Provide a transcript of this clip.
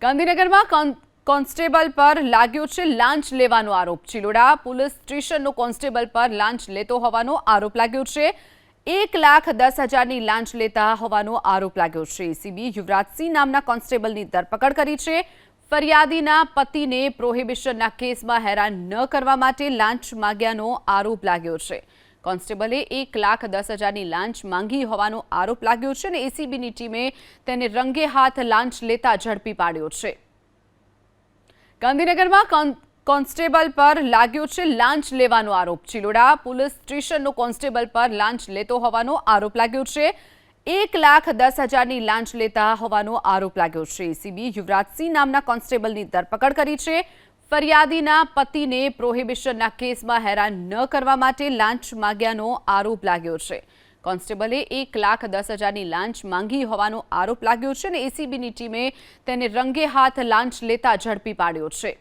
ગાંધીનગરમાં કોન્સ્ટેબલ પર લાગ્યો છે લાંચ લેવાનો આરોપ। ચિલોડા પોલીસ સ્ટેશનનો કોન્સ્ટેબલ પર લાંચ લેતો હોવાનો આરોપ લાગ્યો છે। 1,10,000ની લાંચ લેતા હોવાનો આરોપ લાગ્યો છે। એસીબી યુવરાજસિંહ નામના કોન્સ્ટેબલની ધરપકડ કરી છે। ફરિયાદીના પતિને પ્રોહિબિશનના કેસમાં હેરાન ન કરવા માટે લાંચ માંગ્યાનો આરોપ લાગ્યો છે। કોન્સ્ટેબલે 1,10,000ની લાંચ માંગી હોવાનો આરોપ લાગ્યો છે અને એસીબીની ટીમે તેને રંગે હાથ લાંચ લેતા ઝડપી પાડ્યો છે। ગાંધીનગરમાં કોન્સ્ટેબલ પર લાગ્યો છે લાંચ લેવાનો આરોપ। ચિલોડા પોલીસ સ્ટેશનનો કોન્સ્ટેબલ પર લાંચ લેતો હોવાનો આરોપ લાગ્યો છે। 1,10,000ની લાંચ લેતા હોવાનો આરોપ લાગ્યો છે। એસીબી યુવરાજસિંહ નામના કોન્સ્ટેબલની ધરપકડ કરી છે। ફરિયાદીના પતિને પ્રોહિબિશનના કેસમાં હેરાન ન કરવા માટે લાંચ માંગ્યાનો આરોપ લાગ્યો છે। કોન્સ્ટેબલે 1,10,000ની લાંચ માંગી હોવાનો આરોપ લાગ્યો છે અને એસીબીની ટીમે તેને રંગે હાથ લાંચ લેતા ઝડપી પાડ્યો છે।